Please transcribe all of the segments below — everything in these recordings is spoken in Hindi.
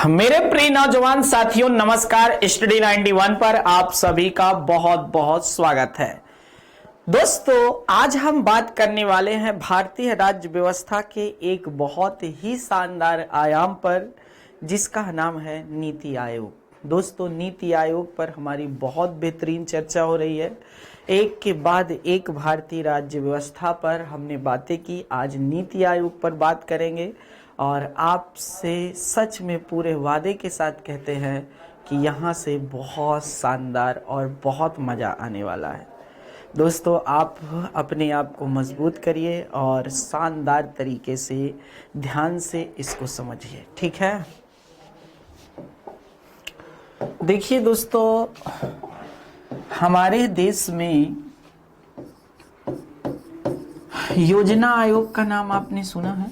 मेरे प्रिय नौजवान साथियों, नमस्कार। स्टडी 91 पर आप सभी का बहुत बहुत स्वागत है। दोस्तों, आज हम बात करने वाले हैं भारतीय राज्य व्यवस्था के एक बहुत ही शानदार आयाम पर, जिसका नाम है नीति आयोग। दोस्तों, नीति आयोग पर हमारी बहुत बेहतरीन चर्चा हो रही है। एक के बाद एक भारतीय राज्य व्यवस्था पर हमने बातें की। आज नीति आयोग पर बात करेंगे और आपसे सच में पूरे वादे के साथ कहते हैं कि यहाँ से बहुत शानदार और बहुत मज़ा आने वाला है। दोस्तों, आप अपने आप को मजबूत करिए और शानदार तरीके से ध्यान से इसको समझिए, ठीक है। देखिए दोस्तों, हमारे देश में योजना आयोग का नाम आपने सुना है?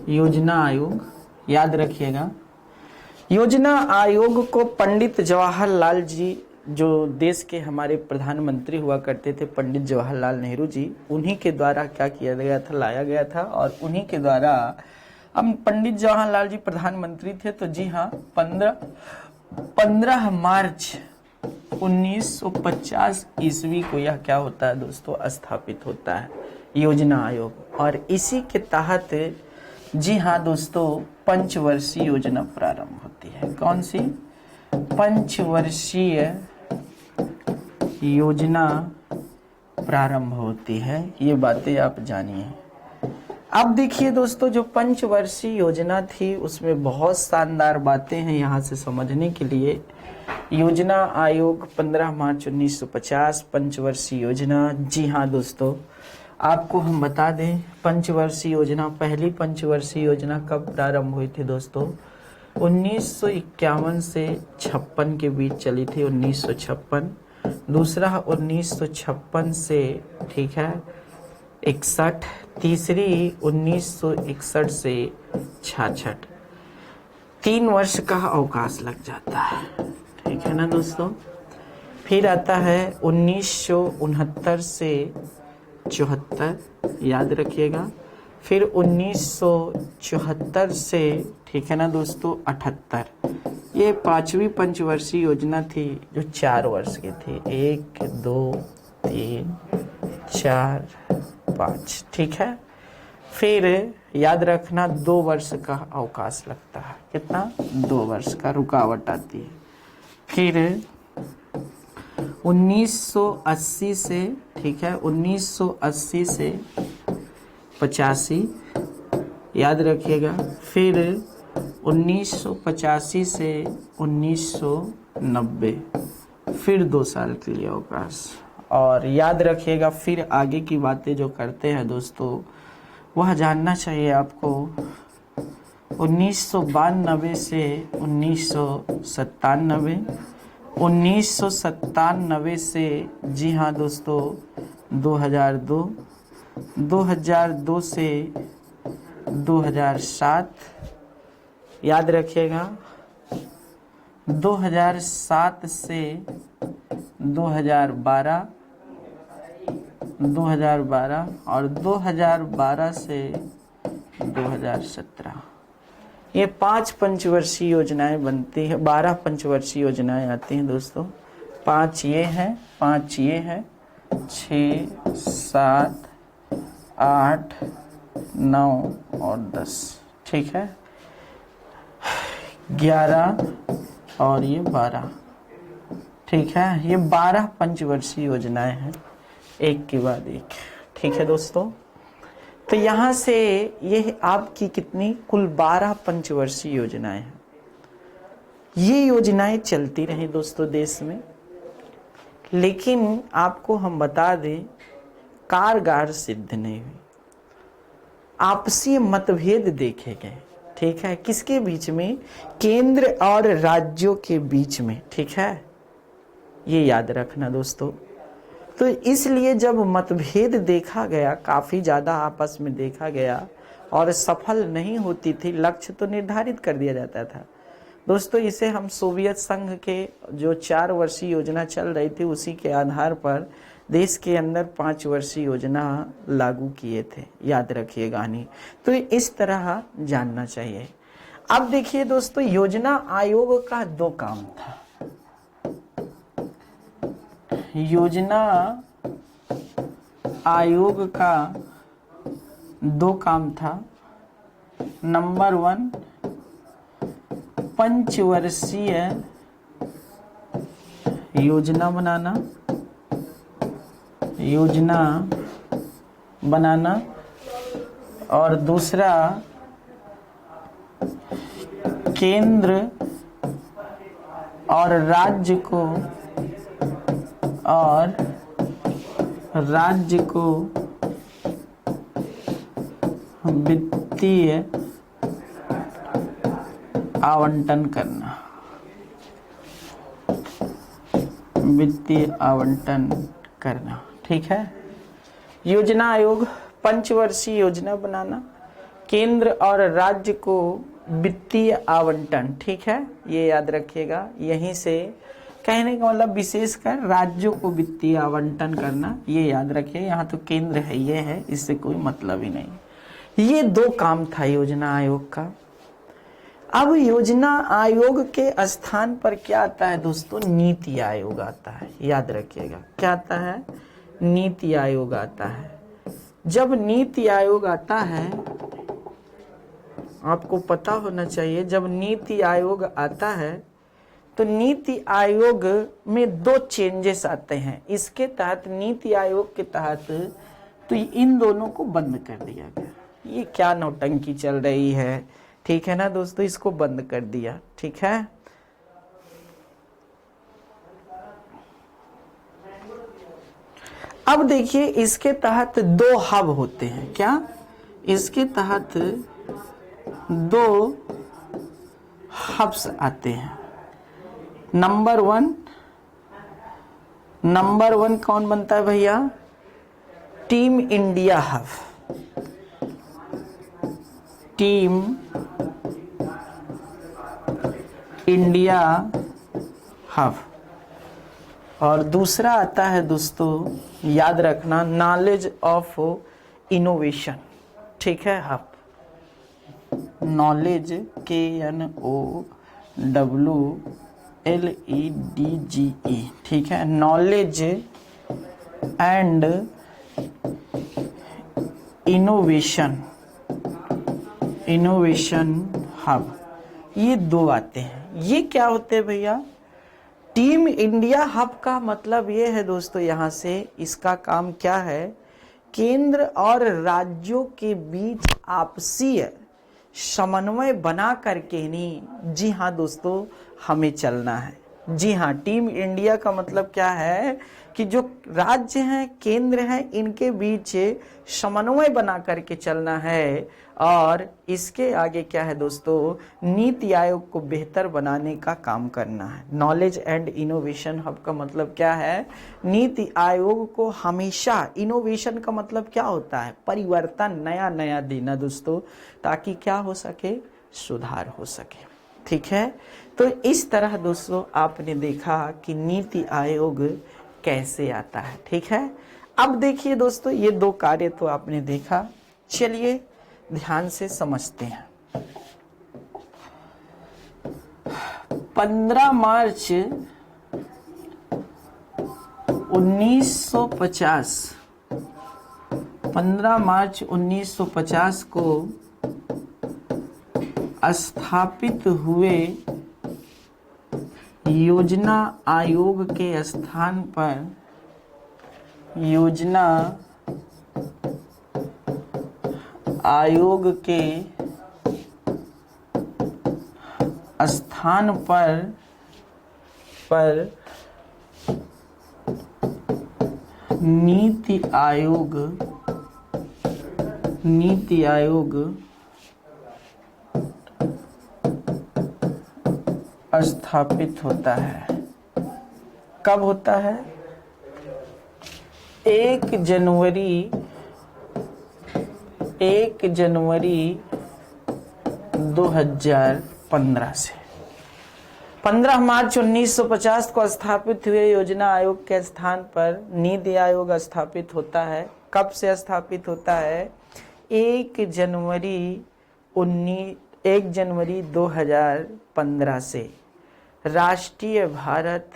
योजना आयोग, याद रखिएगा। योजना आयोग को पंडित जवाहरलाल जी, जो देश के हमारे प्रधानमंत्री हुआ करते थे, पंडित जवाहरलाल नेहरू जी, उन्हीं के द्वारा क्या किया गया था, लाया गया था। और उन्हीं के द्वारा, हम पंडित जवाहरलाल जी प्रधानमंत्री थे, तो जी हाँ, 15 मार्च 1950 ईस्वी को यह क्या होता है दोस्तों, स्थापित होता है योजना आयोग। और इसी के तहत, जी हाँ दोस्तों, पंचवर्षीय योजना प्रारंभ होती है। कौन सी? पंचवर्षीय योजना प्रारंभ होती है। ये बातें आप जानिए। अब देखिए दोस्तों, जो पंचवर्षीय योजना थी उसमें बहुत शानदार बातें हैं यहाँ से समझने के लिए। योजना आयोग 15 मार्च 1950, पंचवर्षीय योजना। जी हाँ दोस्तों, आपको हम बता दें, पंचवर्षीय योजना, पहली पंचवर्षीय योजना कब प्रारंभ हुई थी दोस्तों? 1951 से 56 के बीच चली थी, 1956। दूसरा 1956 से, ठीक है, 61। तीसरी 1961 से 66। 3 वर्ष का अवकाश लग जाता है, ठीक है ना दोस्तों। फिर आता है 1969 से 74, याद रखिएगा। फिर 1974 से, ठीक है ना दोस्तों, 78। ये 5वीं पंचवर्षीय योजना थी, जो 4 वर्ष की थी। 1 2 3 4 5, ठीक है। फिर याद रखना, 2 वर्ष का अवकाश लगता है। कितना? 2 वर्ष का रुकावट आती है। फिर 1980 से, ठीक है, 1980 से 85, याद रखिएगा। फिर 1985 से 1990, फिर 2 साल के लिए अवकाश। और याद रखिएगा, फिर आगे की बातें जो करते हैं दोस्तों, वह जानना चाहिए आपको। 1992 से 1997, 1997 से, जी हाँ दोस्तों, 2002, 2002 से 2007, याद रखिएगा। 2007 से 2012, 2012 और 2012 से 2017। ये 5 पंचवर्षीय योजनाएं बनती है। 12 पंचवर्षीय योजनाएं आती हैं दोस्तों। 5 ये हैं, 5 ये हैं, 6 7 8 9 और 10, ठीक है। 11 और ये 12, ठीक है। ये 12 पंचवर्षीय योजनाएं हैं, एक के बाद एक, ठीक है दोस्तों। तो यहाँ से ये आपकी कितनी, कुल 12 पंचवर्षीय योजनाएं हैं। ये योजनाएं चलती रही दोस्तों देश में, लेकिन आपको हम बता दें, कारगर सिद्ध नहीं हुई। आपसी मतभेद देखे गए, ठीक है। किसके बीच में? केंद्र और राज्यों के बीच में, ठीक है। ये याद रखना दोस्तों। तो इसलिए जब मतभेद देखा गया, काफ़ी ज़्यादा आपस में देखा गया और सफल नहीं होती थी, लक्ष्य तो निर्धारित कर दिया जाता था दोस्तों। इसे हम सोवियत संघ के जो 4 वर्षीय योजना चल रही थी, उसी के आधार पर देश के अंदर 5 वर्षीय योजना लागू किए थे, याद रखिएगा नहीं। तो इस तरह जानना चाहिए। अब देखिए दोस्तों, योजना आयोग का दो काम था। योजना आयोग का दो काम था। नंबर 1, पंचवर्षीय योजना बनाना और दूसरा केंद्र और राज्य को वित्तीय आवंटन करना। ठीक है, योजना आयोग पंचवर्षीय योजना बनाना, केंद्र और राज्य को वित्तीय आवंटन। ठीक है, ये याद रखिएगा। यहीं से कहने का मतलब विशेषकर राज्यों को वित्तीय आवंटन करना, ये याद रखिए। यहाँ तो केंद्र है, ये है, इससे कोई मतलब ही नहीं। ये दो काम था योजना आयोग का। अब योजना आयोग के स्थान पर क्या आता है दोस्तों? नीति आयोग आता है। याद रखिएगा, क्या आता है? नीति आयोग आता है। जब नीति आयोग आता है, आपको पता होना चाहिए, जब नीति आयोग आता है तो नीति आयोग में दो चेंजेस आते हैं। इसके तहत, नीति आयोग के तहत, तो इन दोनों को बंद कर दिया गया। ये क्या नौटंकी चल रही है, ठीक है ना दोस्तों, इसको बंद कर दिया। ठीक है, अब देखिए, इसके तहत दो हब होते हैं। क्या? इसके तहत दो हब्स आते हैं। नंबर वन कौन बनता है भैया? Team India hub. Team India hub. और दूसरा आता है दोस्तों, याद रखना, नॉलेज ऑफ इनोवेशन। ठीक है, हब। Knowledge, KNOWLEDGE। ठीक है, नॉलेज एंड इनोवेशन हब। ये दो आते हैं। ये क्या होते हैं भैया? टीम इंडिया हब का मतलब ये है दोस्तों, यहाँ से इसका काम क्या है? केंद्र और राज्यों के बीच आपसी समन्वय बना करके नहीं, जी हाँ दोस्तों, हमें चलना है। जी हाँ, टीम इंडिया का मतलब क्या है कि जो राज्य हैं, केंद्र है, इनके बीच समन्वय बना करके चलना है। और इसके आगे क्या है दोस्तों? नीति आयोग को बेहतर बनाने का काम करना है। नॉलेज एंड इनोवेशन हब का मतलब क्या है? नीति आयोग को हमेशा, इनोवेशन का मतलब क्या होता है? परिवर्तन, नया नया देना दोस्तों, ताकि क्या हो सके? सुधार हो सके। ठीक है, तो इस तरह दोस्तों आपने देखा कि नीति आयोग कैसे आता है। ठीक है, अब देखिए दोस्तों, ये दो कार्य तो आपने देखा। चलिए ध्यान से समझते हैं। 15 मार्च 1950 को स्थापित हुए योजना आयोग के स्थान पर योजना आयोग के स्थान पर नीति आयोग स्थापित होता है। कब होता है? 1 जनवरी 2015 से। 15 मार्च 1950 को स्थापित हुए योजना आयोग के स्थान पर नीति आयोग स्थापित होता है। कब से स्थापित होता है? 1 जनवरी 1 जनवरी 2015 से राष्ट्रीय भारत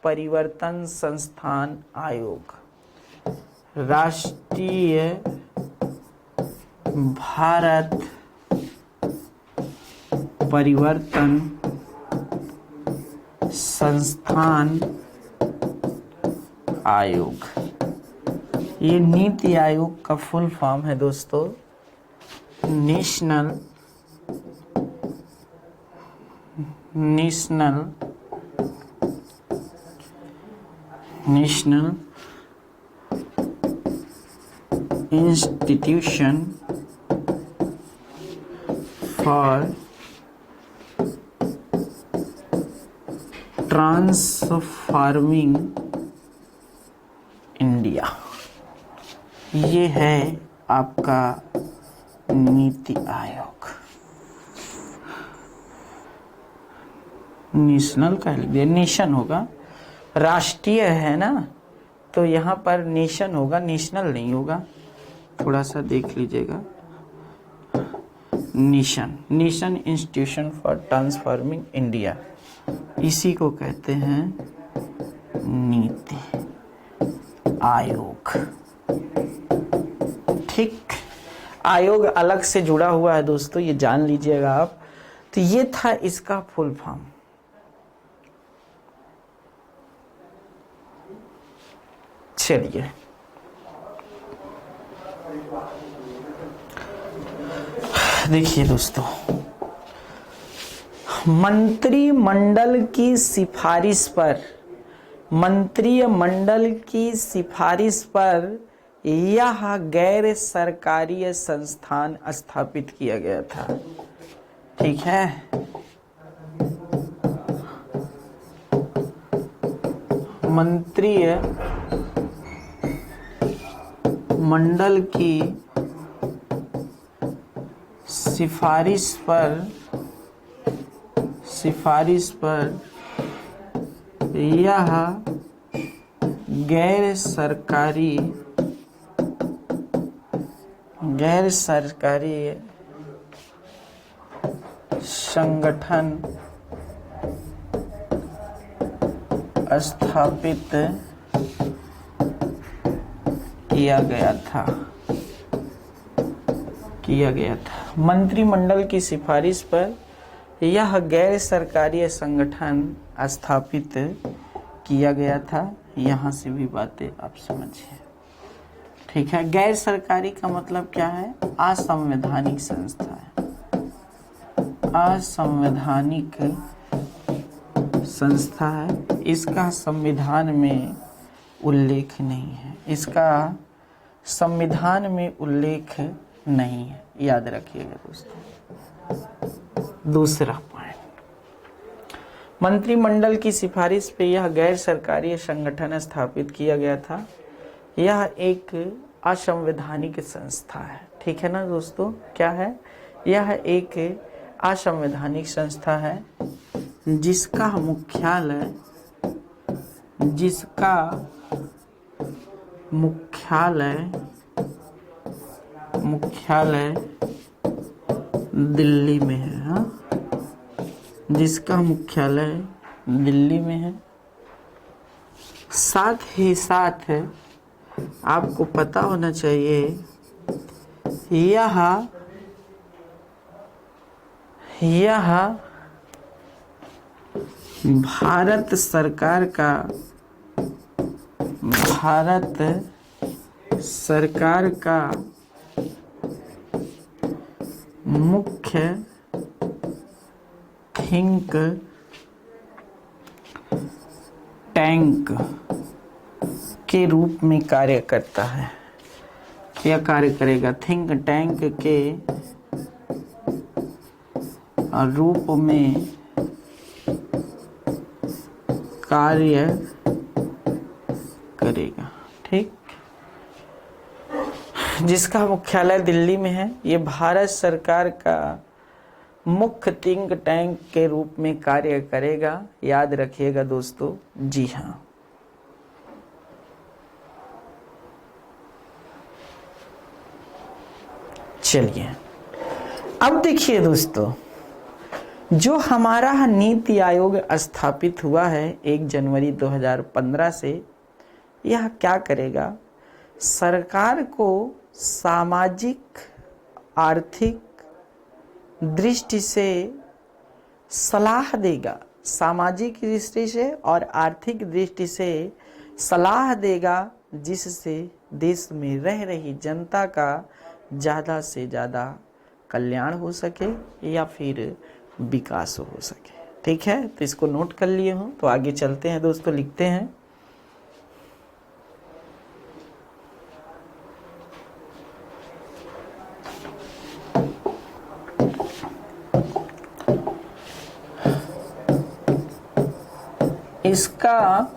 परिवर्तन संस्थान आयोग, राष्ट्रीय भारत परिवर्तन संस्थान आयोग, ये नीति आयोग का फुल फॉर्म है दोस्तों। National institution for transforming India, ये है आपका नीति आयोग। नेशनल का लिख दिया, नेशन होगा, राष्ट्रीय है ना, तो यहाँ पर नेशन होगा, नेशनल नहीं होगा, थोड़ा सा देख लीजिएगा। Nation institution for transforming India, इसी को कहते हैं नीति आयोग। ठीक, आयोग अलग से जुड़ा हुआ है दोस्तों, ये जान लीजिएगा आप। तो ये था इसका फुल फॉर्म। चलिए देखिए दोस्तों, मंत्रिमंडल की सिफारिश पर यह गैर सरकारी संस्थान स्थापित किया गया था। ठीक है, मंत्रिमंडल की सिफारिश पर यह गैर सरकारी संगठन स्थापित किया गया था। मंत्रिमंडल की सिफारिश पर यह गैर सरकारी संगठन स्थापित किया गया था। यहाँ से भी बातें आप समझिए। ठीक है, गैर सरकारी का मतलब क्या है? असंवैधानिक संस्था है, असंवैधानिक संस्था है। इसका संविधान में उल्लेख नहीं है, याद रखिएगा दोस्तों। दूसरा पॉइंट, मंत्रिमंडल की सिफारिश पे यह गैर सरकारी संगठन स्थापित किया गया था। यह एक असंवैधानिक संस्था है। ठीक है ना दोस्तों, क्या है? यह एक असंवैधानिक संस्था है जिसका मुख्यालय दिल्ली में है। हाँ, जिसका मुख्यालय दिल्ली में है। साथ ही साथ आपको पता होना चाहिए यह भारत सरकार का मुख्य थिंक टैंक के रूप में कार्य करता है। क्या कार्य करेगा? थिंक टैंक के रूप में कार्य करेगा। ठीक, जिसका मुख्यालय दिल्ली में है। ये भारत सरकार का मुख्य थिंक टैंक के रूप में कार्य करेगा। याद रखिएगा दोस्तों। जी हाँ, चलिए अब देखिए दोस्तों, जो हमारा नीति आयोग स्थापित हुआ है 1 जनवरी 2015 से, यह क्या करेगा? सरकार को सामाजिक आर्थिक दृष्टि से सलाह देगा, सामाजिक दृष्टि से और आर्थिक दृष्टि से सलाह देगा, जिससे देश में रह रही जनता का ज़्यादा से ज़्यादा कल्याण हो सके या फिर विकास हो सके। ठीक है, तो इसको नोट कर लिए हो तो आगे चलते हैं दोस्तों, लिखते हैं। इसका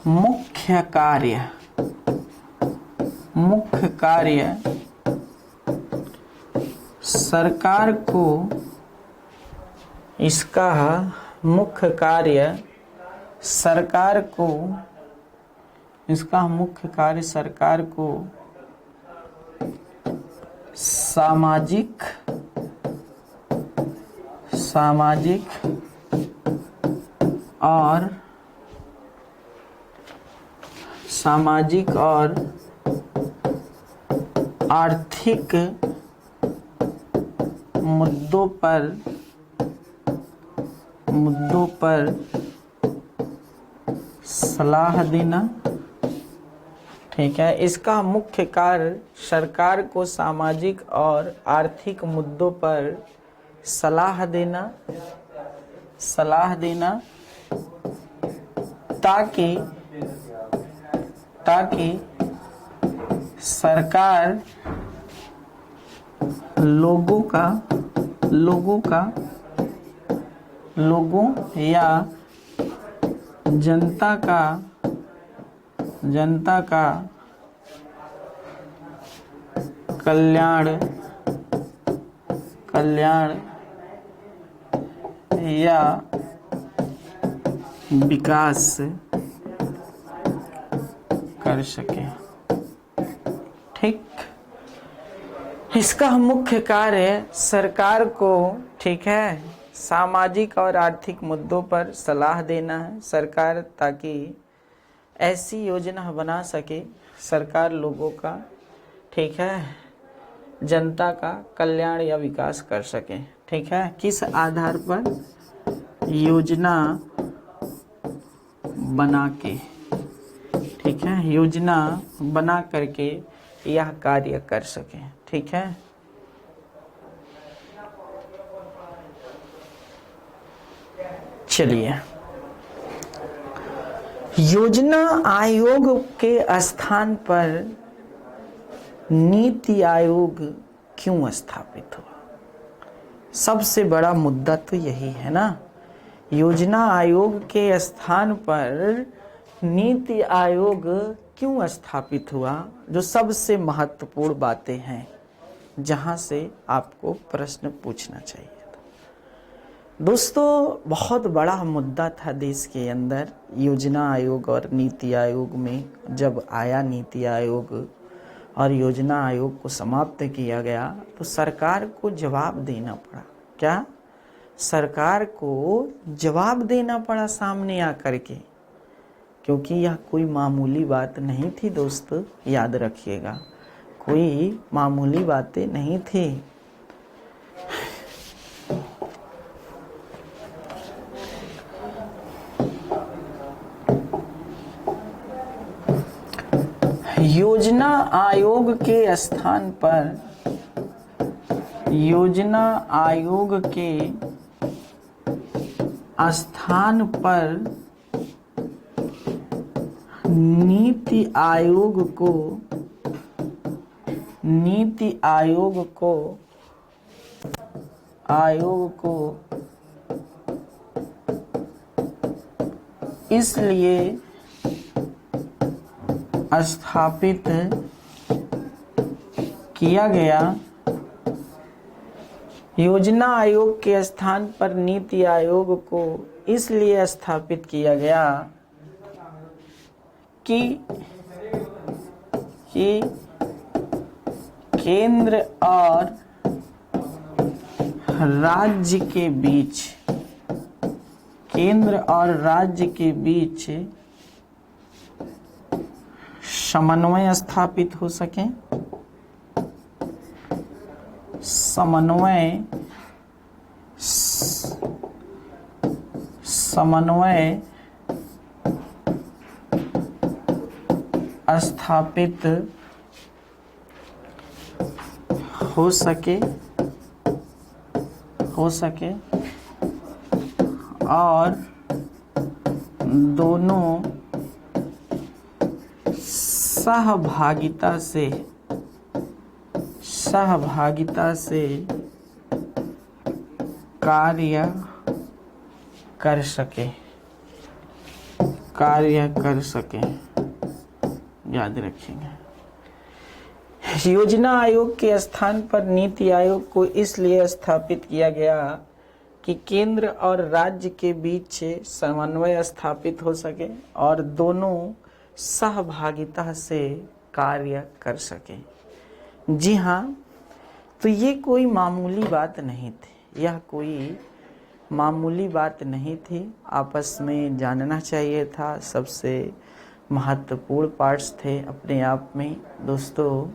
मुख्य कार्य सरकार को, इसका मुख्य कार्य सरकार को, इसका मुख्य कार्य सरकार को सामाजिक और आर्थिक मुद्दों पर सलाह देना। ठीक है, इसका मुख्य कार्य सरकार को सामाजिक और आर्थिक मुद्दों पर सलाह देना ताकि सरकार लोगों या जनता का कल्याण या विकास कर सके। ठीक, इसका मुख्य कार्य सरकार को, ठीक है, सामाजिक और आर्थिक मुद्दों पर सलाह देना है सरकार, ताकि ऐसी योजना बना सके सरकार लोगों का, ठीक है, जनता का कल्याण या विकास कर सके। ठीक है, किस आधार पर? योजना बना के, ठीक है, योजना बना करके यह कार्य कर सके। ठीक है, चलिए, योजना आयोग के स्थान पर नीति आयोग क्यों स्थापित हुआ? सबसे बड़ा मुद्दा तो यही है ना। योजना आयोग के स्थान पर नीति आयोग क्यों स्थापित हुआ, जो सबसे महत्वपूर्ण बातें हैं, जहां से आपको प्रश्न पूछना चाहिए था। दोस्तों, बहुत बड़ा मुद्दा था देश के अंदर योजना आयोग और नीति आयोग में। जब आया नीति आयोग और योजना आयोग को समाप्त किया गया, तो सरकार को जवाब देना पड़ा। क्या? सरकार को जवाब देना पड़ा सामने आकर के, क्योंकि यह कोई मामूली बात नहीं थी दोस्तों, याद रखिएगा, कोई मामूली बातें नहीं थी। योजना आयोग के स्थान पर, योजना आयोग के स्थान पर नीति आयोग को इसलिए स्थापित किया गया। योजना आयोग के स्थान पर नीति आयोग को इसलिए स्थापित किया गया कि केंद्र और राज्य के बीच, केंद्र और राज्य के बीच समन्वय स्थापित हो सके, समन्वय स्थापित हो सके और दोनों सहभागिता से कार्य कर सके, याद रखिएगा। योजना आयोग के स्थान पर नीति आयोग को इसलिए स्थापित किया गया कि केंद्र और राज्य के बीच समन्वय स्थापित हो सके और दोनों सहभागिता से कार्य कर सके। जी हाँ, तो ये कोई मामूली बात नहीं थी, यह कोई मामूली बात नहीं थी, आपस में जानना चाहिए था, सबसे महत्वपूर्ण पार्ट्स थे अपने आप में। दोस्तों,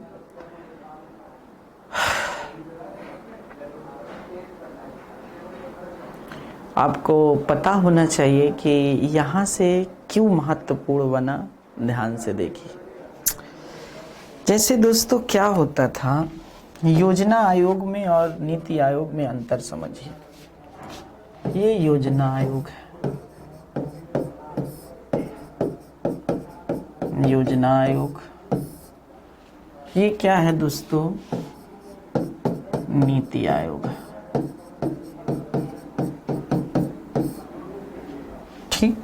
आपको पता होना चाहिए कि यहाँ से क्यों महत्वपूर्ण बना, ध्यान से देखिए। जैसे दोस्तों क्या होता था, योजना आयोग में और नीति आयोग में अंतर समझिए। ये योजना आयोग है, योजना आयोग। ये क्या है दोस्तों, नीति आयोग। ठीक,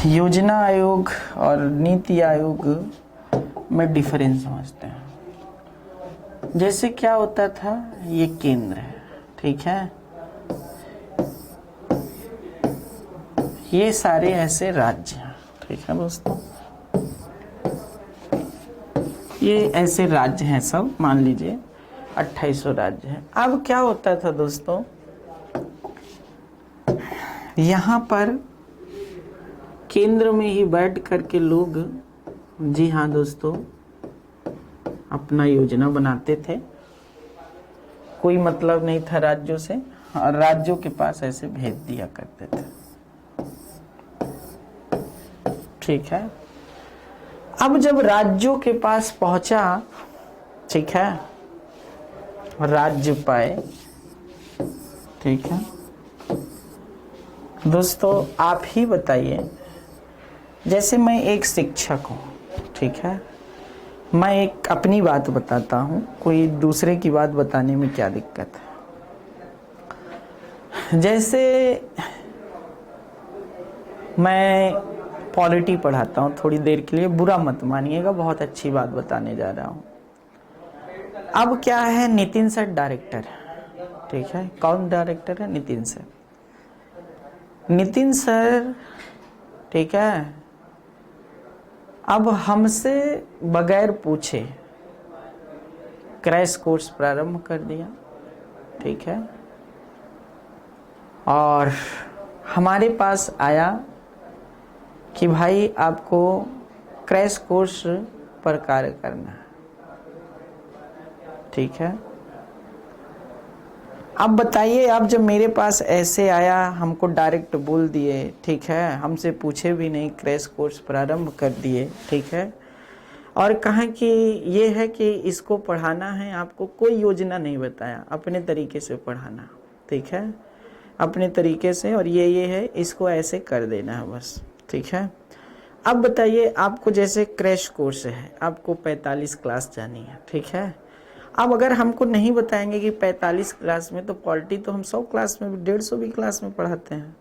योजना आयोग और नीति आयोग में डिफरेंस समझते हैं। जैसे क्या होता था, ये केंद्र है, ठीक है, ये सारे ऐसे राज्य हैं, ठीक है दोस्तों, ये ऐसे राज्य हैं सब, मान लीजिए 2800 राज्य हैं। अब क्या होता था दोस्तों, यहाँ पर केंद्र में ही बैठ करके लोग, जी हाँ दोस्तों, अपना योजना बनाते थे, कोई मतलब नहीं था राज्यों से, और राज्यों के पास ऐसे भेज दिया करते थे, ठीक है। अब जब राज्यों के पास पहुंचा, ठीक है, राज्य पाए, ठीक है दोस्तों, आप ही बताइए, जैसे मैं एक शिक्षक हूँ, ठीक है, मैं एक अपनी बात बताता हूँ, कोई दूसरे की बात बताने में क्या दिक्कत है। जैसे मैं पॉलिटी पढ़ाता हूँ थोड़ी देर के लिए, बुरा मत मानिएगा, बहुत अच्छी बात बताने जा रहा हूँ। अब क्या है, नितिन सर डायरेक्टर है, ठीक है, कौन डायरेक्टर है, नितिन सर। नितिन सर, ठीक है, अब हमसे बगैर पूछे क्रैश कोर्स प्रारंभ कर दिया, ठीक है, और हमारे पास आया कि भाई आपको क्रैश कोर्स पर कार्य करना है, ठीक है। अब बताइए, अब जब मेरे पास ऐसे आया, हमको डायरेक्ट बोल दिए, ठीक है, हमसे पूछे भी नहीं, क्रैश कोर्स प्रारंभ कर दिए, ठीक है, और कहा कि ये है कि इसको पढ़ाना है, आपको कोई योजना नहीं बताया, अपने तरीके से पढ़ाना, ठीक है, अपने तरीके से, और ये है, इसको ऐसे कर देना है बस, ठीक है। अब बताइए, आपको जैसे क्रैश कोर्स है, आपको 45 क्लास जानी है, ठीक है। अब अगर हमको नहीं बताएंगे कि 45 क्लास में, तो पॉलिटी तो हम 100 क्लास में भी, 150 भी क्लास में पढ़ाते हैं,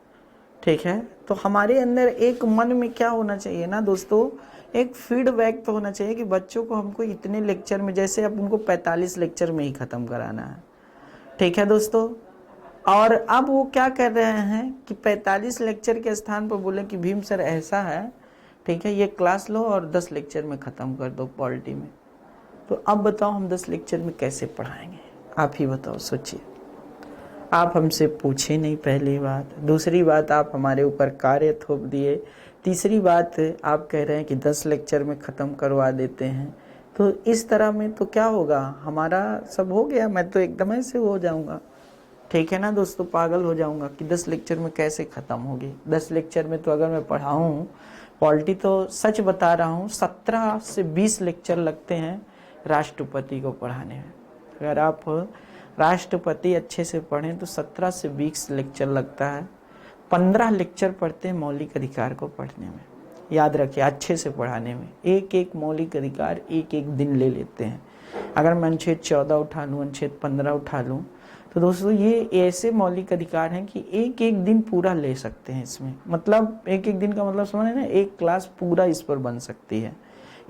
ठीक है। तो हमारे अंदर एक मन में क्या होना चाहिए ना दोस्तों, एक फीडबैक तो होना चाहिए कि बच्चों को हमको इतने लेक्चर में, जैसे अब उनको 45 लेक्चर में ही ख़त्म कराना है, ठीक है दोस्तों। और अब वो क्या कर रहे हैं कि 45 लेक्चर के स्थान पर बोले कि भीम सर ऐसा है, ठीक है, ये क्लास लो और 10 लेक्चर में ख़त्म कर दो पॉलिटी में। तो अब बताओ हम 10 लेक्चर में कैसे पढ़ाएंगे। आप ही बताओ, सोचिए। आप हमसे पूछे नहीं, पहली बात। दूसरी बात, आप हमारे ऊपर कार्य थोप दिए। तीसरी बात, आप कह रहे हैं कि 10 लेक्चर में ख़त्म करवा देते हैं। तो इस तरह में तो क्या होगा, हमारा सब हो गया, मैं तो एकदम ऐसे हो जाऊंगा, ठीक है ना दोस्तों, पागल हो जाऊंगा कि 10 लेक्चर में कैसे ख़त्म होगी। 10 लेक्चर में तो अगर मैं पढ़ाऊँ पॉलिटी, तो सच बता रहा हूँ 17 से 20 लेक्चर लगते हैं राष्ट्रपति को पढ़ाने में। अगर आप राष्ट्रपति अच्छे से पढ़ें तो 17 से 20 लेक्चर लगता है। 15 लेक्चर पढ़ते हैं मौलिक अधिकार को पढ़ने में। याद रखिए, अच्छे से पढ़ाने में एक एक मौलिक अधिकार एक एक दिन ले लेते हैं। अगर मैं अनुच्छेद 14 उठा लूँ, अनुच्छेद 15 उठा लूँ, तो दोस्तों ये ऐसे मौलिक अधिकार हैं कि एक एक दिन पूरा ले सकते हैं इसमें। मतलब एक एक दिन का मतलब समझे ना, एक क्लास पूरा इस पर बन सकती है।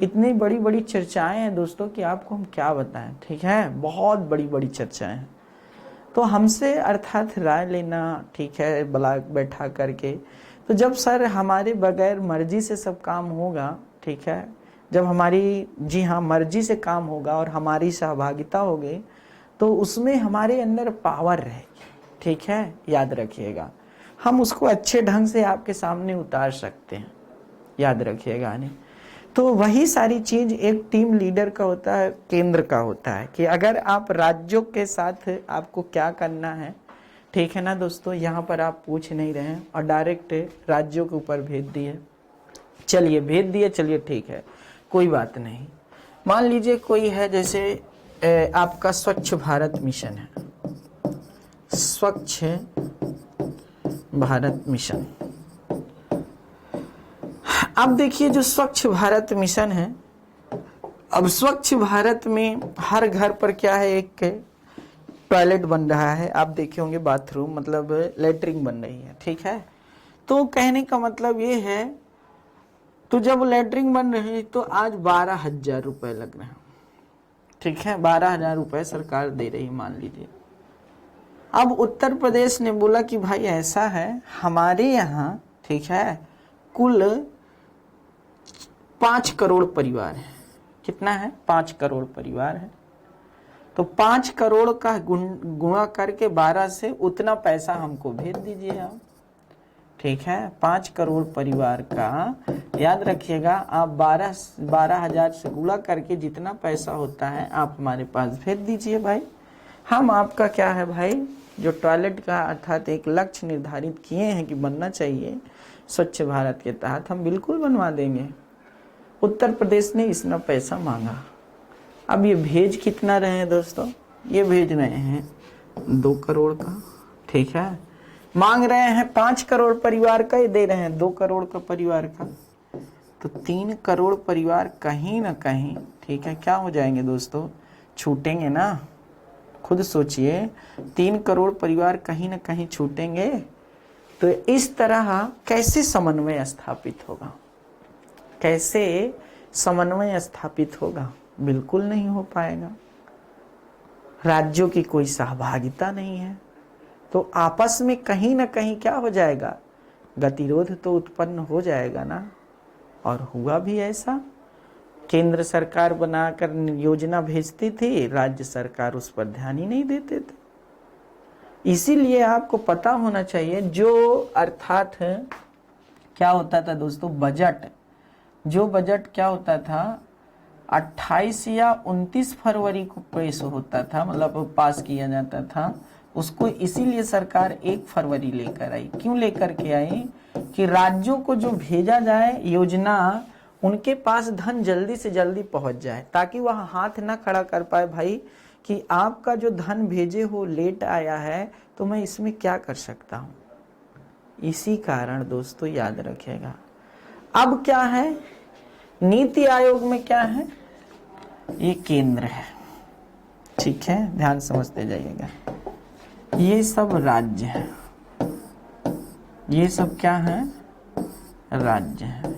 इतनी बड़ी बड़ी चर्चाएं हैं दोस्तों कि आपको हम क्या बताएं, ठीक है, बहुत बड़ी बड़ी चर्चाएं हैं। तो हमसे अर्थात राय लेना, ठीक है, बुला बैठा करके, तो जब सर हमारे बगैर मर्जी से सब काम होगा, ठीक है, जब हमारी, जी हाँ, मर्जी से काम होगा और हमारी सहभागिता होगी, तो उसमें हमारे अंदर पावर रहेगी, ठीक है, याद रखिएगा। हम उसको अच्छे ढंग से आपके सामने उतार सकते हैं, याद रखिएगा। नहीं तो वही सारी चीज एक टीम लीडर का होता है, केंद्र का होता है, कि अगर आप राज्यों के साथ आपको क्या करना है, ठीक है ना दोस्तों। यहाँ पर आप पूछ नहीं रहे हैं और डायरेक्ट राज्यों के ऊपर भेज दिए, चलिए भेज दिए, चलिए ठीक है, कोई बात नहीं। मान लीजिए कोई है, जैसे आपका स्वच्छ भारत मिशन है, स्वच्छ भारत मिशन। अब देखिए जो स्वच्छ भारत मिशन है, अब स्वच्छ भारत में हर घर पर क्या है, एक टॉयलेट बन रहा है। आप देखे होंगे बाथरूम, मतलब लेटरिन बन रही है, ठीक है। तो कहने का मतलब ये है, तो जब लेटरिन बन रही है तो आज 12,000 रुपए लग रहे हैं, ठीक है, 12,000 रुपए सरकार दे रही, मान लीजिए। अब उत्तर प्रदेश ने बोला कि भाई ऐसा है, हमारे यहाँ, ठीक है, कुल 5 करोड़ परिवार है। कितना है? 5 करोड़ परिवार है। तो 5 करोड़ का गुणा करके 12 से उतना पैसा हमको भेज दीजिए आप, ठीक है। 5 करोड़ परिवार का, याद रखिएगा, आप 12,000 से गुणा करके जितना पैसा होता है आप हमारे पास भेज दीजिए भाई। हम आपका क्या है भाई, जो टॉयलेट का अर्थात एक लक्ष्य निर्धारित किए हैं कि बनना चाहिए स्वच्छ भारत के तहत, हम बिल्कुल बनवा देंगे। उत्तर प्रदेश ने इतना पैसा मांगा। अब ये भेज कितना रहे हैं दोस्तों, ये भेज रहे हैं 2 करोड़ का, ठीक है। मांग रहे हैं 5 करोड़ परिवार का, ये दे रहे हैं 2 करोड़ का परिवार का। तो 3 करोड़ परिवार कहीं ना कहीं, ठीक है, क्या हो जाएंगे दोस्तों, छूटेंगे ना। खुद सोचिए, 3 करोड़ परिवार कहीं ना कहीं छूटेंगे। तो इस तरह कैसे समन्वय स्थापित होगा, कैसे समन्वय स्थापित होगा? बिल्कुल नहीं हो पाएगा। राज्यों की कोई सहभागिता नहीं है, तो आपस में कहीं ना कहीं क्या हो जाएगा, गतिरोध तो उत्पन्न हो जाएगा ना। और हुआ भी ऐसा। केंद्र सरकार बनाकर योजना भेजती थी, राज्य सरकार उस पर ध्यान ही नहीं देते थे। इसीलिए आपको पता होना चाहिए, जो अर्थात क्या होता था दोस्तों, बजट, जो बजट क्या होता था, 28 या 29 फरवरी को पेश होता था, मतलब पास किया जाता था उसको। इसीलिए सरकार 1 फरवरी लेकर आई। क्यों लेकर के आई? कि राज्यों को जो भेजा जाए योजना, उनके पास धन जल्दी से जल्दी पहुंच जाए, ताकि वह हाथ ना खड़ा कर पाए भाई कि आपका जो धन भेजे हो लेट आया है, तो मैं इसमें क्या कर सकता हूं। इसी कारण दोस्तों याद रखिएगा। अब क्या है, नीति आयोग में क्या है, ये केंद्र है, ठीक है, ध्यान समझते जाइएगा। ये सब राज्य है, ये सब क्या है, राज्य है।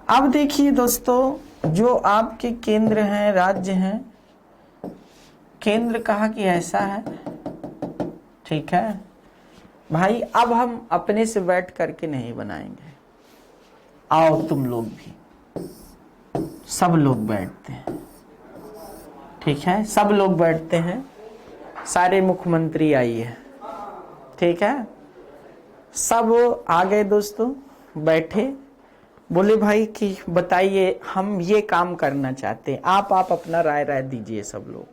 अब देखिए दोस्तों, जो आपके केंद्र हैं, राज्य हैं, केंद्र कहा कि ऐसा है, ठीक है भाई। अब हम अपने से बैठ करके नहीं बनाएंगे, आओ तुम लोग भी, सब लोग बैठते हैं, ठीक है, सब लोग बैठते हैं, सारे मुख्यमंत्री आइए, ठीक है, सब आ गए दोस्तों, बैठे, बोले भाई कि बताइए हम ये काम करना चाहते हैं, आप अपना राय दीजिए सब लोग,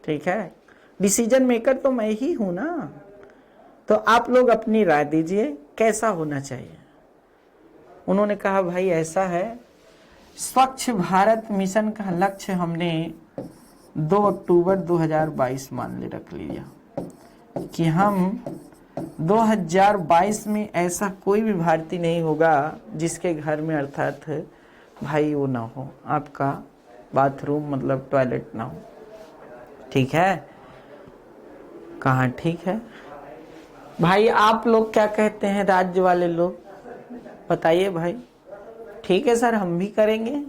ठीक है, डिसीजन मेकर तो मैं ही हूं ना, तो आप लोग अपनी राय दीजिए कैसा होना चाहिए। उन्होंने कहा भाई ऐसा है, स्वच्छ भारत मिशन का लक्ष्य हमने 2 अक्टूबर 2022 मान ले रख लिया कि हम 2022 में ऐसा कोई भी भारतीय नहीं होगा जिसके घर में अर्थात भाई वो ना हो, आपका बाथरूम मतलब टॉयलेट ना हो, ठीक है। कहाँ ठीक है भाई, आप लोग क्या कहते हैं, राज्य वाले लोग बताइए भाई। ठीक है सर, हम भी करेंगे,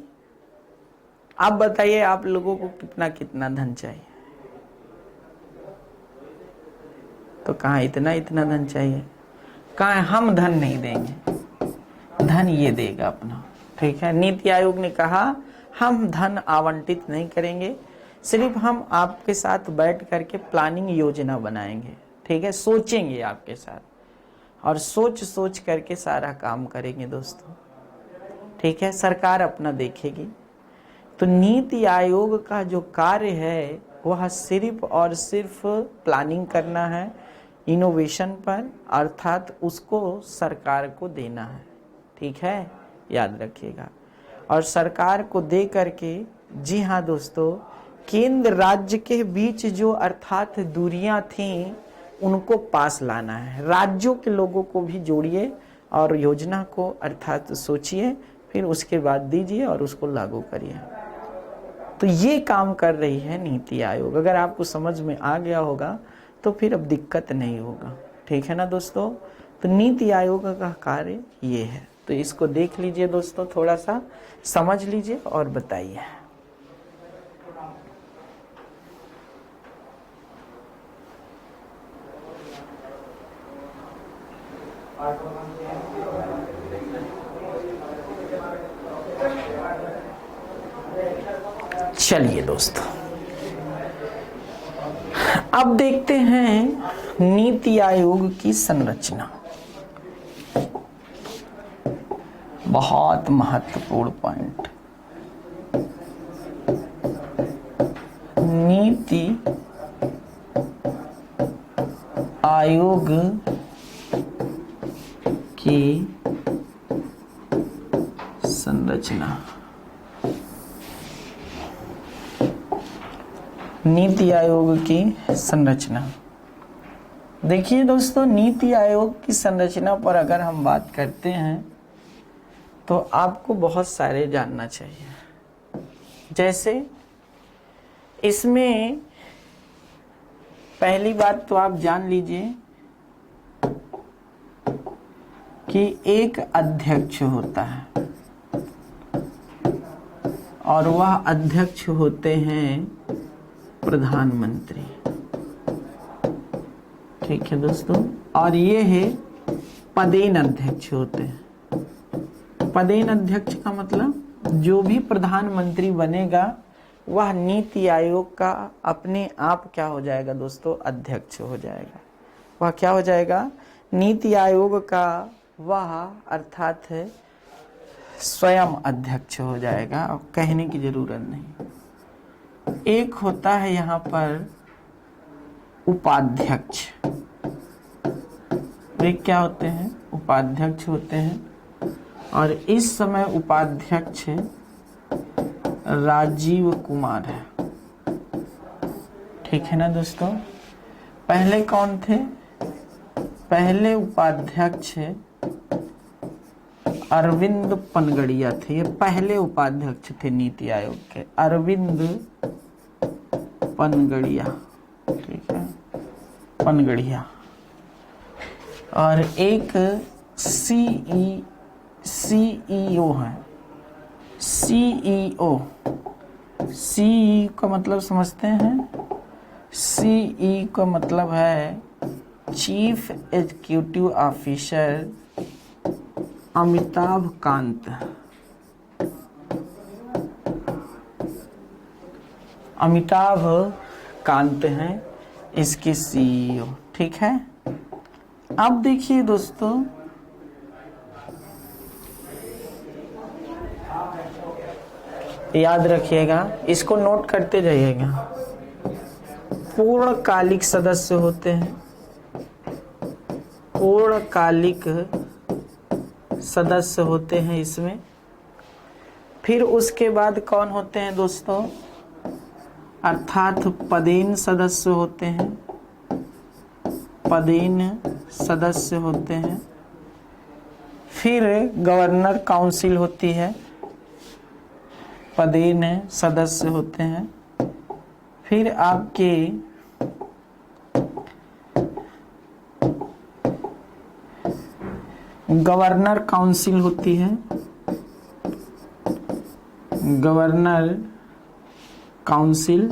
आप बताइए आप लोगों को कितना कितना धन चाहिए। तो कहाँ इतना धन चाहिए, कहाँ हम धन नहीं देंगे, धन ये देगा अपना, ठीक है। नीति आयोग ने कहा हम धन आवंटित नहीं करेंगे, सिर्फ हम आपके साथ बैठ करके प्लानिंग योजना बनाएंगे, ठीक है, सोचेंगे आपके साथ और सोच करके सारा काम करेंगे दोस्तों, ठीक है। सरकार अपना देखेगी। तो नीति आयोग का जो कार्य है वह सिर्फ और सिर्फ प्लानिंग करना है, इनोवेशन पर, अर्थात उसको सरकार को देना है, ठीक है, याद रखिएगा। और सरकार को दे करके, जी हाँ दोस्तों, केंद्र राज्य के बीच जो अर्थात दूरियां थीं उनको पास लाना है, राज्यों के लोगों को भी जोड़िए और योजना को अर्थात सोचिए, फिर उसके बाद दीजिए और उसको लागू करिए। तो ये काम कर रही है नीति आयोग। अगर आपको समझ में आ गया होगा तो फिर अब दिक्कत नहीं होगा, ठीक है ना दोस्तों। तो नीति आयोग का कार्य ये है, तो इसको देख लीजिए दोस्तों, थोड़ा सा समझ लीजिए और बताइए। चलिए दोस्तों, अब देखते हैं नीति आयोग की संरचना, बहुत महत्वपूर्ण पॉइंट। नीति आयोग की संरचना। नीति आयोग की संरचना, देखिए दोस्तों, नीति आयोग की संरचना पर अगर हम बात करते हैं तो आपको बहुत सारे जानना चाहिए। जैसे इसमें पहली बात तो आप जान लीजिए कि एक अध्यक्ष होता है और वह अध्यक्ष होते हैं प्रधानमंत्री, ठीक है दोस्तों। और ये है पदेन अध्यक्ष होते हैं। पदेन अध्यक्ष का मतलब जो भी प्रधानमंत्री बनेगा वह नीति आयोग का अपने आप क्या हो जाएगा दोस्तों, अध्यक्ष हो जाएगा। वह क्या हो जाएगा, नीति आयोग का वह अर्थात है स्वयं अध्यक्ष हो जाएगा, और कहने की जरूरत नहीं। एक होता है यहाँ पर उपाध्यक्ष, वे क्या होते हैं, उपाध्यक्ष होते हैं। और इस समय उपाध्यक्ष राजीव कुमार है, ठीक है ना दोस्तों। पहले कौन थे, पहले उपाध्यक्ष अरविंद पनगड़िया थे, ये पहले उपाध्यक्ष थे नीति आयोग के, अरविंद पनगड़िया, ठीक है, पनगड़िया। और एक सीईओ है, सीईओ, सीई का मतलब समझते हैं, सीई का मतलब है chief executive officer Amitabh Kant. Amitabh Kant हैं इसके CEO। ठीक है, अब देखिए दोस्तों, याद रखिएगा, इसको नोट करते जाइएगा। पूर्णकालिक सदस्य होते हैं, पूर्णकालिक सदस्य होते हैं इसमें। फिर उसके बाद कौन होते हैं दोस्तों, अर्थात पदेन सदस्य होते हैं, पदेन सदस्य होते हैं। फिर गवर्नर काउंसिल होती है, पदेन सदस्य होते हैं। फिर आपके गवर्नर काउंसिल होती है, गवर्नर काउंसिल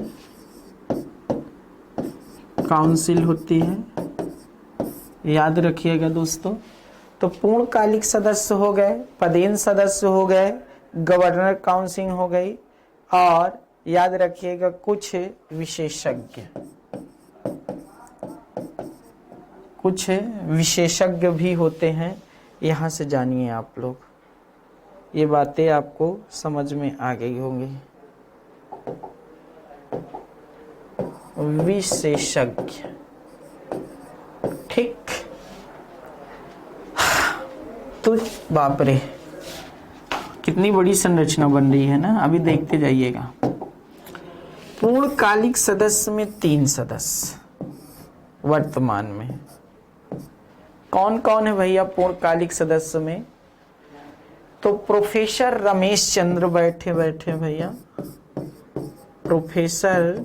होती है। याद रखिएगा दोस्तों, तो पूर्णकालिक सदस्य हो गए, पदेन सदस्य हो गए, गवर्नर काउंसिल हो गई, और याद रखिएगा कुछ विशेषज्ञ भी होते हैं। यहाँ से जानिए आप लोग, ये बातें आपको समझ में आ गई होंगी। विशेषज्ञ, ठीक। तो बाप रे, कितनी बड़ी संरचना बन रही है ना, अभी देखते जाइएगा। पूर्णकालिक सदस्य में 3 सदस्य वर्तमान में। कौन कौन है भैया पूर्णकालिक सदस्य में? तो प्रोफेसर रमेश चंद्र बैठे भैया, प्रोफेसर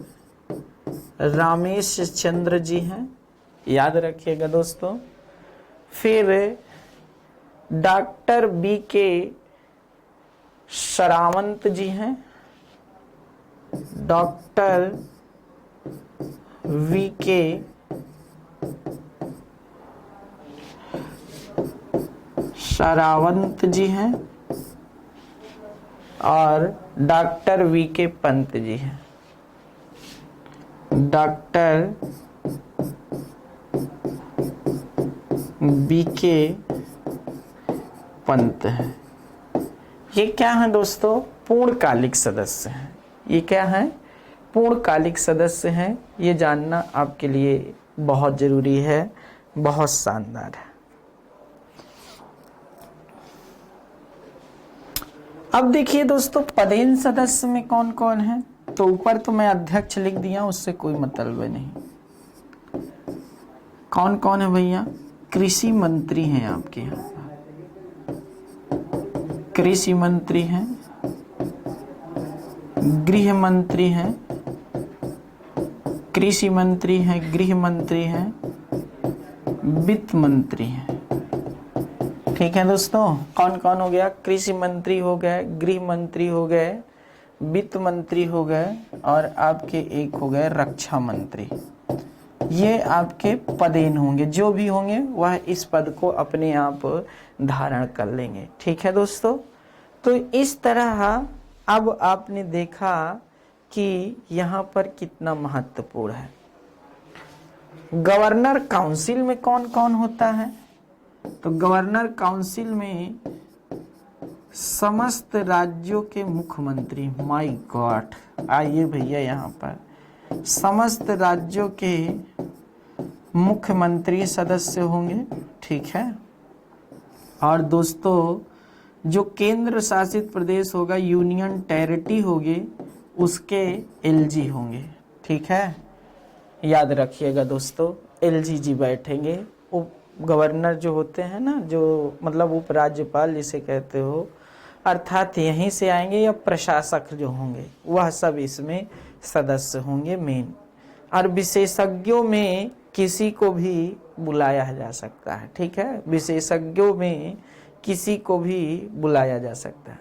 रामेश चंद्र जी हैं, याद रखिएगा दोस्तों। फिर डॉक्टर BK शरावंत जी हैं, डॉक्टर VK शरावंत जी हैं, और डॉक्टर VK पंत जी हैं, डॉक्टर BK पंत है। ये क्या है दोस्तों? पूर्णकालिक सदस्य हैं। ये क्या है? पूर्णकालिक सदस्य हैं। ये जानना आपके लिए बहुत जरूरी है, बहुत शानदार है। अब देखिए दोस्तों, पदेन सदस्य में कौन कौन है? तो ऊपर तो मैं अध्यक्ष लिख दिया, उससे कोई मतलब नहीं। कौन कौन है भैया? कृषि मंत्री हैं आपके यहाँ, कृषि मंत्री हैं, गृह मंत्री हैं, कृषि मंत्री हैं, गृह मंत्री हैं, वित्त मंत्री हैं। ठीक है दोस्तों, कौन कौन हो गया? कृषि मंत्री हो गए, गृह मंत्री हो गए, वित्त मंत्री हो गए, और आपके एक हो गए रक्षा मंत्री। ये आपके पदेन होंगे, जो भी होंगे वह इस पद को अपने आप धारण कर लेंगे। ठीक है दोस्तों, तो इस तरह अब आपने देखा कि यहाँ पर कितना महत्वपूर्ण है। गवर्नर काउंसिल में कौन कौन होता है? तो गवर्नर काउंसिल में समस्त राज्यों के मुख्यमंत्री, माय गॉड, आइए भैया यहाँ पर समस्त राज्यों के मुख्यमंत्री सदस्य होंगे। ठीक है, और दोस्तों जो केंद्र शासित प्रदेश होगा, यूनियन टेरिटरी होगी, उसके LG होंगे। ठीक है, याद रखिएगा दोस्तों, LG जी बैठेंगे। उप गवर्नर जो होते हैं ना, जो मतलब उपराज्यपाल जिसे कहते हो, अर्थात यहीं से आएंगे, या प्रशासक जो होंगे वह सब इसमें सदस्य होंगे मेन। और विशेषज्ञों में किसी को भी बुलाया जा सकता है। ठीक है, विशेषज्ञों में किसी को भी बुलाया जा सकता है।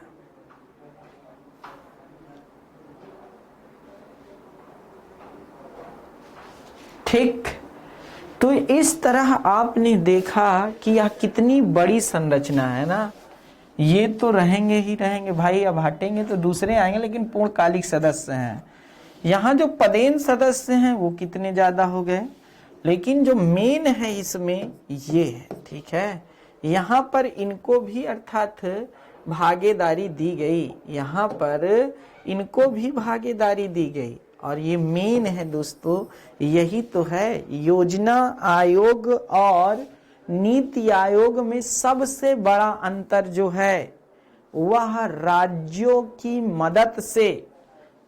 ठीक, तो इस तरह आपने देखा कि यह कितनी बड़ी संरचना है ना। ये तो रहेंगे ही रहेंगे भाई, अब हटेंगे तो दूसरे आएंगे, लेकिन पूर्णकालिक सदस्य हैं। यहाँ जो पदेन सदस्य हैं वो कितने ज्यादा हो गए, लेकिन जो मेन है इसमें ये है, ठीक है। यहाँ पर इनको भी अर्थात भागीदारी दी गई, यहाँ पर इनको भी भागीदारी दी गई। और ये मेन है दोस्तों, यही तो है योजना आयोग और नीति आयोग में सबसे बड़ा अंतर जो है वह राज्यों की मदद से,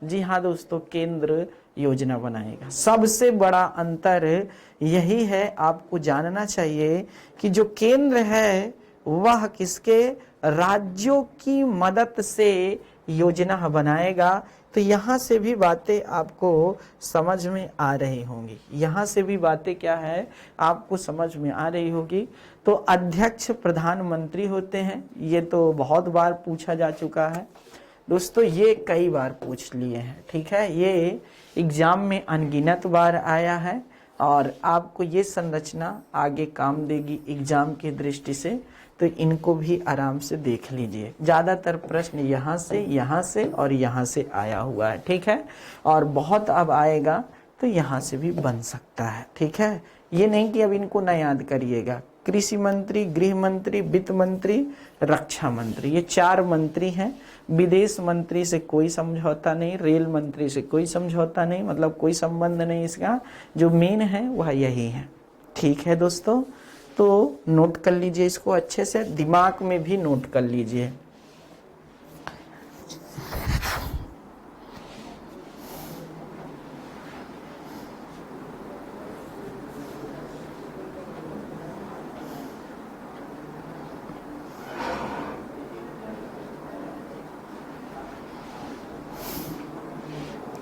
जी हाँ दोस्तों, केंद्र योजना बनाएगा। सबसे बड़ा अंतर यही है, आपको जानना चाहिए कि जो केंद्र है वह किसके, राज्यों की मदद से योजना बनाएगा। तो यहाँ से भी बातें आपको समझ में आ रही होंगी, यहाँ से भी बातें क्या है आपको समझ में आ रही होगी। तो अध्यक्ष प्रधानमंत्री होते हैं, ये तो बहुत बार पूछा जा चुका है दोस्तों, ये कई बार पूछ लिए हैं, ठीक है। ये एग्जाम में अनगिनत बार आया है और आपको ये संरचना आगे काम देगी एग्जाम की दृष्टि से, तो इनको भी आराम से देख लीजिए। ज़्यादातर प्रश्न यहाँ से और यहाँ से आया हुआ है, ठीक है। और बहुत अब आएगा तो यहाँ से भी बन सकता है, ठीक है। ये नहीं कि अब इनको न याद करिएगा। कृषि मंत्री, गृह मंत्री, वित्त मंत्री, रक्षा मंत्री, ये 4 मंत्री हैं। विदेश मंत्री से कोई समझौता नहीं, रेल मंत्री से कोई समझौता नहीं, मतलब कोई संबंध नहीं इसका। जो मेन है वह यही है, ठीक है दोस्तों। तो नोट कर लीजिए इसको अच्छे से, दिमाग में भी नोट कर लीजिए।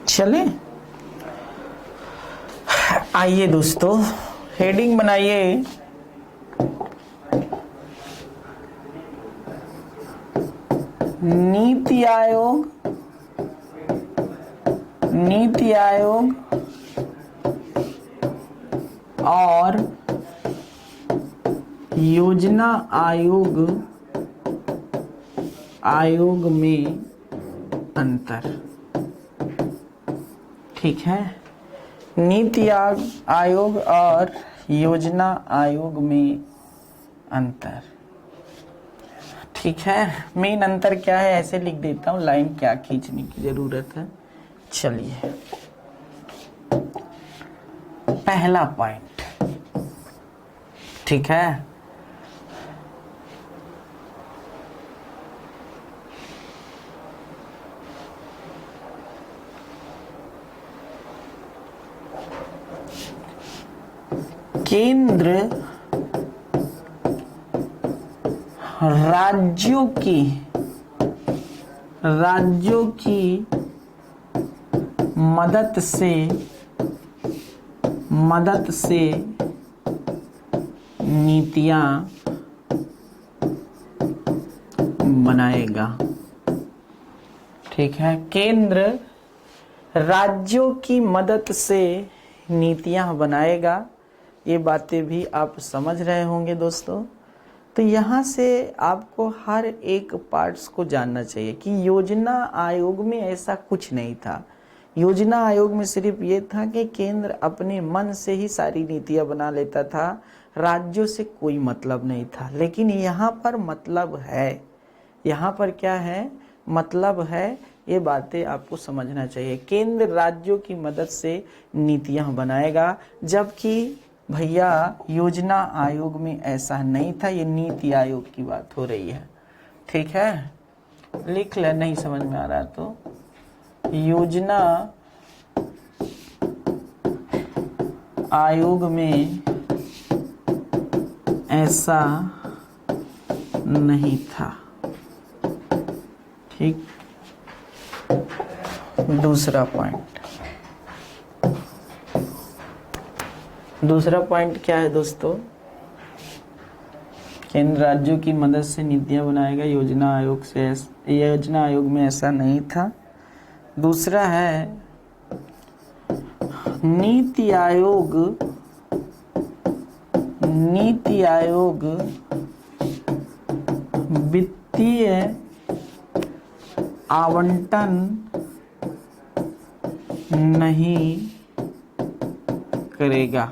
चले आइए दोस्तों, हेडिंग बनाइए नीति आयोग और योजना आयोग में अंतर, ठीक है। नीति आयोग और योजना आयोग में अंतर, ठीक है। मेन अंतर क्या है ऐसे लिख देता हूं, लाइन क्या खींचने की जरूरत है। चलिए पहला पॉइंट, ठीक है। केंद्र राज्यों की मदद से नीतियां बनाएगा, ठीक है। केंद्र राज्यों की मदद से नीतियां बनाएगा, ये बातें भी आप समझ रहे होंगे दोस्तों। तो यहाँ से आपको हर एक पार्ट्स को जानना चाहिए कि योजना आयोग में ऐसा कुछ नहीं था। योजना आयोग में सिर्फ ये था कि केंद्र अपने मन से ही सारी नीतियां बना लेता था, राज्यों से कोई मतलब नहीं था। लेकिन यहाँ पर मतलब है, यहाँ पर क्या है, मतलब है। ये बातें आपको समझना चाहिए। केंद्र राज्यों की मदद से नीतियां बनाएगा, जबकि भैया योजना आयोग में ऐसा नहीं था। ये नीति आयोग की बात हो रही है, ठीक है। लिख ले, नहीं समझ में आ रहा तो। योजना आयोग में ऐसा नहीं था, ठीक। दूसरा पॉइंट क्या है दोस्तों, केंद्र राज्यों की मदद से नीतियां बनाएगा, योजना आयोग में ऐसा नहीं था। दूसरा है नीति आयोग वित्तीय आवंटन नहीं करेगा,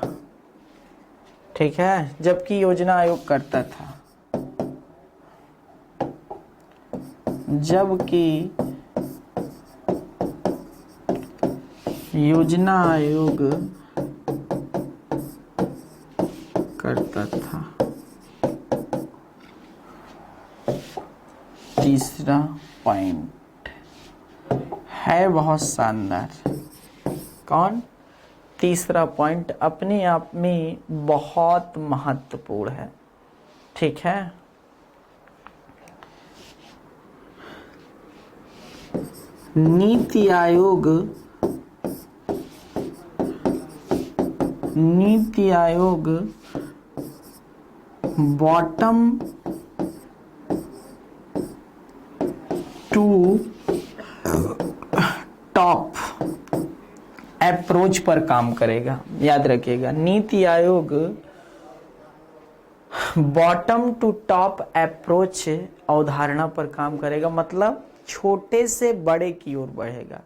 ठीक है, जबकि योजना आयोग करता था। जबकि योजना आयोग करता था। तीसरा पॉइंट है बहुत शानदार। कौन? तीसरा पॉइंट अपने आप में बहुत महत्वपूर्ण है, ठीक है। NITI Aayog bottom to top approach पर काम करेगा। याद रखिएगा, NITI Aayog bottom to top approach अवधारणा पर काम करेगा, मतलब छोटे से बड़े की ओर बढ़ेगा।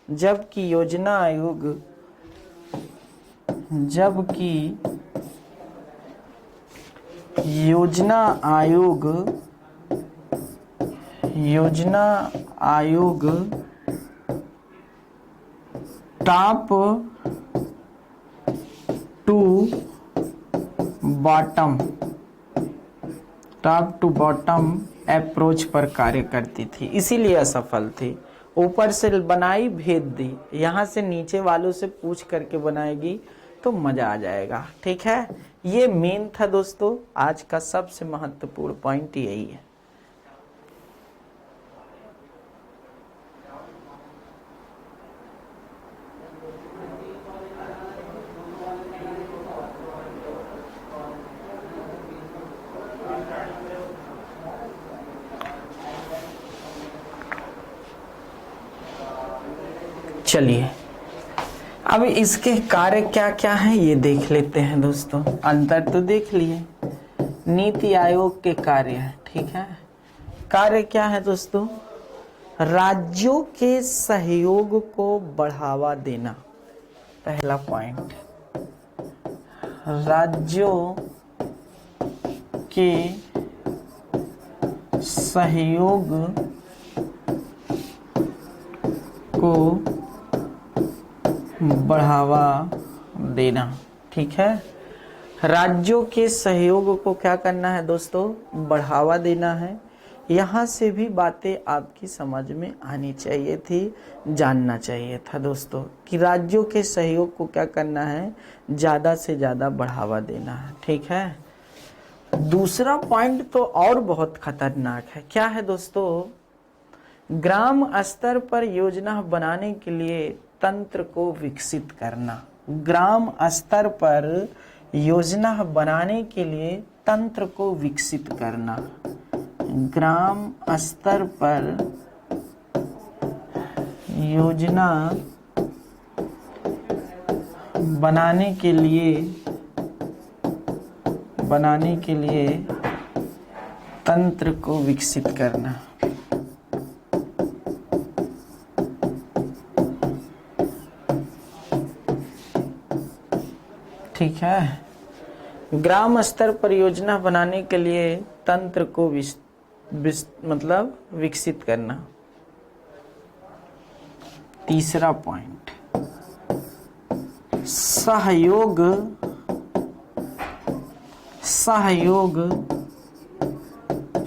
जबकि योजना आयोग टॉप टू बॉटम अप्रोच पर कार्य करती थी, इसीलिए असफल थी। ऊपर से बनाई, भेद दी, यहाँ से नीचे वालों से पूछ करके बनाएगी तो मजा आ जाएगा, ठीक है। ये मेन था दोस्तों, आज का सबसे महत्वपूर्ण पॉइंट यही है। चलिए अब इसके कार्य क्या क्या हैं ये देख लेते हैं दोस्तों। अंतर तो देख लिए, नीति आयोग के कार्य है, ठीक है। कार्य क्या है दोस्तों? राज्यों के सहयोग को बढ़ावा देना, पहला पॉइंट। राज्यों के सहयोग को बढ़ावा देना, ठीक है। राज्यों के सहयोग को क्या करना है दोस्तों? बढ़ावा देना है। यहाँ से भी बातें आपकी समझ में आनी चाहिए थी, जानना चाहिए था दोस्तों कि राज्यों के सहयोग को क्या करना है, ज़्यादा से ज़्यादा बढ़ावा देना है, ठीक है। दूसरा पॉइंट तो और बहुत खतरनाक है। क्या है दोस्तों? ग्राम स्तर पर योजना बनाने के लिए तंत्र को विकसित करना। ग्राम स्तर पर योजना बनाने के लिए तंत्र को विकसित करना। ग्राम स्तर पर योजना बनाने के लिए तंत्र को विकसित करना। ठीक है, ग्राम स्तर पर योजना बनाने के लिए तंत्र को मतलब विकसित करना। तीसरा पॉइंट, सहयोग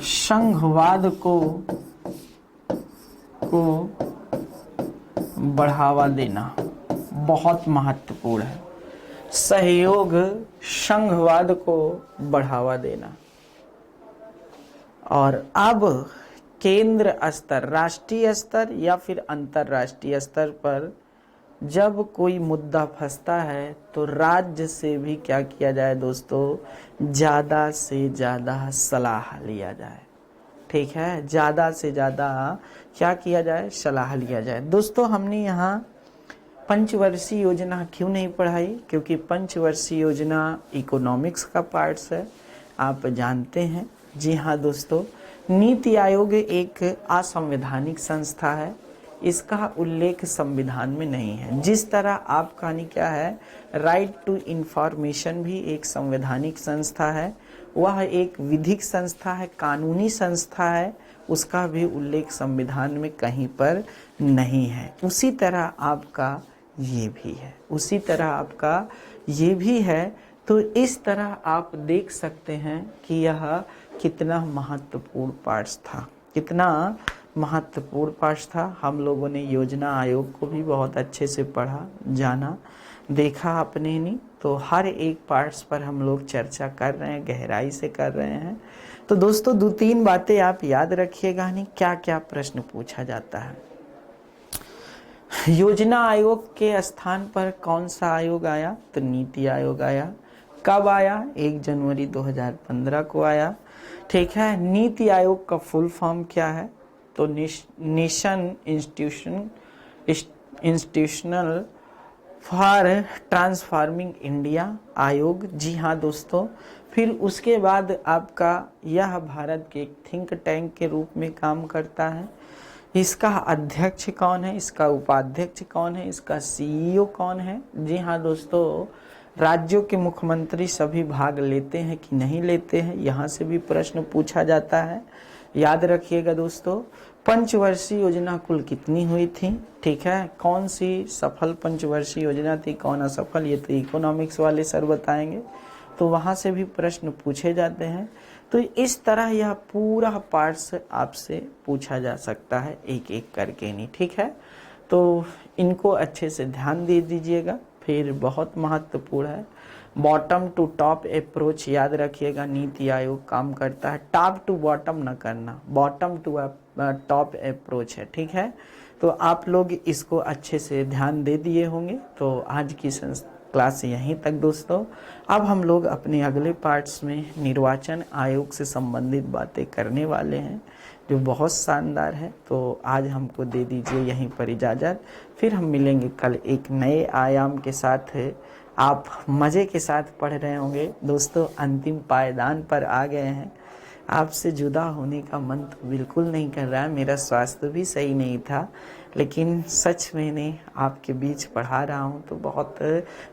संघवाद को बढ़ावा देना, बहुत महत्वपूर्ण है। सहयोग संघवाद को बढ़ावा देना। और अब केंद्र स्तर, राष्ट्रीय स्तर या फिर अंतर्राष्ट्रीय स्तर पर जब कोई मुद्दा फंसता है तो राज्य से भी क्या किया जाए दोस्तों? ज़्यादा से ज़्यादा सलाह लिया जाए, ठीक है। ज़्यादा से ज़्यादा क्या किया जाए? सलाह लिया जाए। दोस्तों हमने यहाँ पंचवर्षीय योजना क्यों नहीं पढ़ाई? क्योंकि पंचवर्षीय योजना इकोनॉमिक्स का पार्ट्स है, आप जानते हैं। जी हाँ दोस्तों, नीति आयोग एक असंवैधानिक संस्था है। इसका उल्लेख संविधान में नहीं है। जिस तरह आपका नहीं क्या है, राइट टू इंफॉर्मेशन भी एक संवैधानिक संस्था है, वह एक विधिक संस्था है, कानूनी संस्था है, उसका भी उल्लेख संविधान में कहीं पर नहीं है। उसी तरह आपका ये भी है, उसी तरह आपका ये भी है। तो इस तरह आप देख सकते हैं कि यह कितना महत्वपूर्ण पाठ था, कितना महत्वपूर्ण पाठ था। हम लोगों ने योजना आयोग को भी बहुत अच्छे से पढ़ा, जाना, देखा आपने नहीं, तो हर एक पार्ट्स पर हम लोग चर्चा कर रहे हैं, गहराई से कर रहे हैं। तो दोस्तों 2-3 बातें आप याद रखिएगा नहीं, क्या क्या प्रश्न पूछा जाता है। योजना आयोग के स्थान पर कौन सा आयोग आया, तो नीति आयोग आया। कब आया, 1 जनवरी 2015 को आया। ठीक है, नीति आयोग का फुल फॉर्म क्या है, तो nation institutional for transforming India आयोग। जी हाँ दोस्तों, फिर उसके बाद आपका यह भारत के एक थिंक टैंक के रूप में काम करता है। इसका अध्यक्ष कौन है, इसका उपाध्यक्ष कौन है, इसका सीईओ कौन है। जी हाँ दोस्तों, राज्यों के मुख्यमंत्री सभी भाग लेते हैं कि नहीं लेते हैं, यहाँ से भी प्रश्न पूछा जाता है, याद रखिएगा दोस्तों। पंचवर्षीय योजना कुल कितनी हुई थी, ठीक है, कौन सी सफल पंचवर्षीय योजना थी, कौन असफल, ये तो इकोनॉमिक्स वाले सर बताएंगे, तो वहाँ से भी प्रश्न पूछे जाते हैं। तो इस तरह यह पूरा पार्ट्स आपसे पूछा जा सकता है, एक एक करके नहीं, ठीक है। तो इनको अच्छे से ध्यान दे दीजिएगा। फिर बहुत महत्वपूर्ण है, बॉटम टू टॉप अप्रोच याद रखिएगा, नीति आयोग काम करता है। टॉप टू बॉटम न करना, बॉटम टू टॉप अप्रोच है, ठीक है। तो आप लोग इसको अच्छे से ध्यान दे दिए होंगे। तो आज की क्लास यहीं तक दोस्तों। अब हम लोग अपने अगले पार्ट्स में निर्वाचन आयोग से संबंधित बातें करने वाले हैं, जो बहुत शानदार है। तो आज हमको दे दीजिए यहीं पर इजाज़त, फिर हम मिलेंगे कल एक नए आयाम के साथ। आप मज़े के साथ पढ़ रहे होंगे दोस्तों, अंतिम पायदान पर आ गए हैं। आपसे जुदा होने का मन तो बिल्कुल नहीं कर रहा है, मेरा स्वास्थ्य भी सही नहीं था, लेकिन सच मैंने आपके बीच पढ़ा रहा हूँ तो बहुत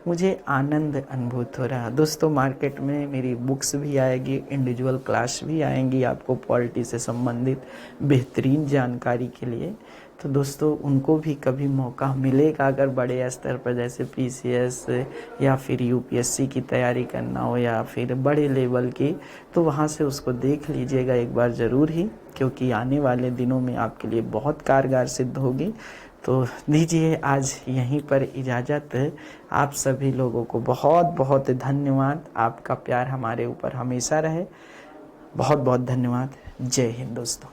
मुझे आनंद अनुभूत हो रहा है दोस्तों। मार्केट में मेरी बुक्स भी आएगी, इंडिविजुअल क्लास भी आएंगी आपको पॉलिटी से संबंधित बेहतरीन जानकारी के लिए। तो दोस्तों उनको भी कभी मौका मिलेगा, अगर बड़े स्तर पर जैसे पीसीएस या फिर यूपीएससी की तैयारी करना हो या फिर बड़े लेवल की, तो वहाँ से उसको देख लीजिएगा एक बार ज़रूर ही, क्योंकि आने वाले दिनों में आपके लिए बहुत कारगर सिद्ध होगी। तो दीजिए आज यहीं पर इजाज़त। आप सभी लोगों को बहुत बहुत धन्यवाद, आपका प्यार हमारे ऊपर हमेशा रहे। बहुत बहुत धन्यवाद। जय हिंद दोस्तों।